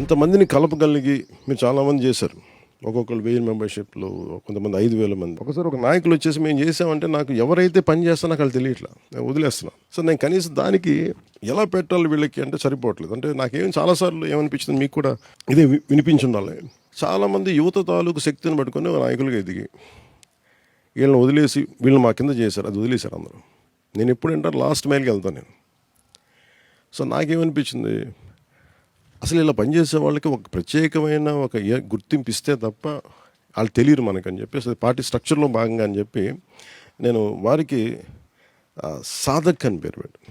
ఇంతమందిని కలపగలిగి మీరు చాలామంది చేశారు. ఒక్కొక్కరు 1000 మెంబర్షిప్లు, కొంతమంది 5000 మంది. ఒకసారి ఒక నాయకులు వచ్చేసి మేము చేసామంటే నాకు ఎవరైతే పని చేస్తారో నాకు వాళ్ళు తెలియట్లా, నేను వదిలేస్తున్నాను. సో నేను కనీసం దానికి ఎలా పెట్టాలి వీళ్ళకి అంటే సరిపోవట్లేదు. అంటే నాకేం చాలాసార్లు ఏమనిపించింది, మీకు కూడా ఇదే వినిపించుండాలి. చాలామంది యువత తాలూకు శక్తిని పట్టుకొని ఒక నాయకులుగా ఎదిగి వీళ్ళని వదిలేసి వీళ్ళు మా కింద చేశారు, అది వదిలేశారు అందరూ. నేను ఎప్పుడంటే లాస్ట్ మైల్కి వెళ్తాను నేను. సో నాకేమనిపించింది, అసలు ఇలా పనిచేసే వాళ్ళకి ఒక ప్రత్యేకమైన ఒక గుర్తింపు ఇస్తే తప్ప వాళ్ళు తెలియరు మనకని చెప్పి పార్టీ స్ట్రక్చర్లో భాగంగా అని చెప్పి నేను వారికి సాధక్ అని పేరు పెట్టాను.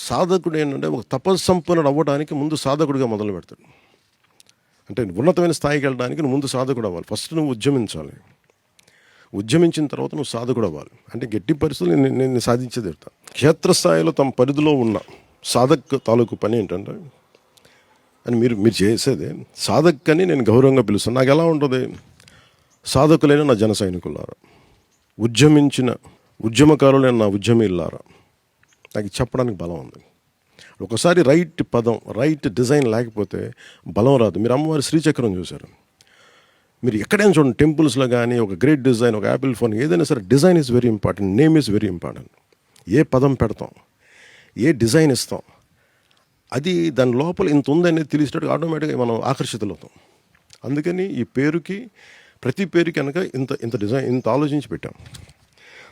సాధకుడు ఏంటంటే ఒక తపస్సంపన్నుడు అవ్వడానికి ముందు సాధకుడిగా మొదలు పెడతాడు. అంటే ఉన్నతమైన స్థాయికి వెళ్ళడానికి నువ్వు ముందు సాధకుడు అవ్వాలి. ఫస్ట్ నువ్వు ఉద్యమించాలి. ఉద్యమించిన తర్వాత నువ్వు సాధకుడు అవ్వాలి. అంటే గట్టి పరిస్థితులు నేను సాధించేది చెప్తాను. క్షేత్రస్థాయిలో తమ పరిధిలో ఉన్న సాధక్ తాలూకు పని ఏంటంటే అని మీరు చేసేది సాధక్ అని నేను గౌరవంగా పిలుస్తాను. నాకు ఎలా ఉంటుంది, సాధకులైన నా జన సైనికులారా, ఉద్యమించిన ఉద్యమకారులైన నా ఉద్యమీలారా, నాకు చెప్పడానికి బలం ఉంది. ఒకసారి రైట్ పదం, రైట్ డిజైన్ లేకపోతే బలం రాదు. మీరు అమ్మవారి శ్రీచక్రం చూశారు, మీరు ఎక్కడైనా చూడండి, టెంపుల్స్లో కానీ ఒక గ్రేట్ డిజైన్, ఒక యాపిల్ ఫోన్, ఏదైనా సరే design is very important, name is very important. ఏ పదం పెడతాం, ఏ డిజైన్ ఇస్తాం, అది దాని లోపల ఇంత ఉందనేది తెలిసేటట్టు ఆటోమేటిక్గా మనం ఆకర్షితులవుతాం. అందుకని ఈ పేరుకి, ప్రతి పేరుకి కనుక ఇంత డిజైన్, ఇంత ఆలోచించి పెట్టాం.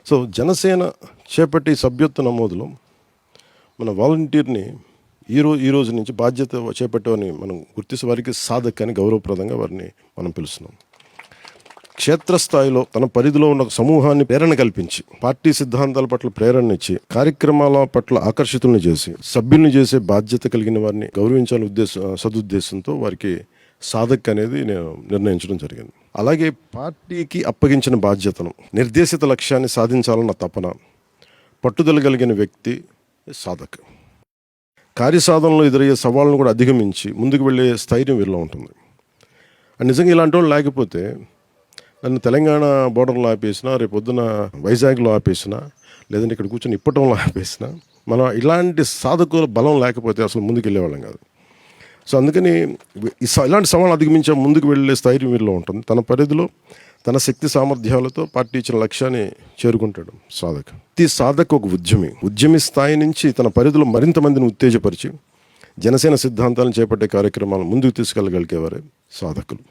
సో జనసేన చేపట్టి సభ్యత్వ నమోదులో మన వాలంటీర్ని ఈ రోజు నుంచి బాధ్యత చేపట్టేవారిని మనం గుర్తించే వారికి సాధక్ అని గౌరవప్రదంగా వారిని మనం పిలుస్తున్నాం. క్షేత్రస్థాయిలో తన పరిధిలో ఉన్న సమూహాన్ని ప్రేరణ కల్పించి, పార్టీ సిద్ధాంతాల పట్ల ప్రేరణ ఇచ్చి, కార్యక్రమాల పట్ల ఆకర్షితులను చేసి, సభ్యుల్ని చేసే బాధ్యత కలిగిన వారిని గౌరవించాలని సదుద్దేశంతో వారికి సాధక్ అనేది నేను నిర్ణయించడం జరిగింది. అలాగే పార్టీకి అప్పగించిన బాధ్యతను, నిర్దేశిత లక్ష్యాన్ని సాధించాలన్న తపన, పట్టుదల కలిగిన వ్యక్తి సాధక్. కార్యసాధనలో ఎదురయ్యే సవాళ్ళను కూడా అధిగమించి ముందుకు వెళ్ళే స్థైర్యం వీళ్ళలో ఉంటుంది. అండ్ నిజంగా ఇలాంటి వాళ్ళు లేకపోతే నన్ను తెలంగాణ బోర్డర్లో ఆపేసినా, రేపు పొద్దున వైజాగ్లో ఆపేసినా, లేదంటే ఇక్కడ కూర్చొని ఇప్పటంలో ఆపేసినా, మనం ఇలాంటి సాధకుల బలం లేకపోతే అసలు ముందుకు వెళ్ళేవాళ్ళం కాదు. సో అందుకని ఇలాంటి సవాళ్ళు అధిగమించే ముందుకు వెళ్ళే స్థైర్యం వీళ్ళలో ఉంటుంది. తన పరిధిలో తన శక్తి సామర్థ్యాలతో పార్టీ ఇచ్చిన లక్ష్యాన్ని చేరుకుంటాడు సాధక్. ఈ సాధక్ ఒక ఉద్యమి స్థాయి నుంచి తన పరిధిలో మరింత మందిని ఉత్తేజపరిచి జనసేన సిద్ధాంతాలను చేపట్టే కార్యక్రమాలను ముందుకు తీసుకెళ్ళగలిగేవారే సాధకులు.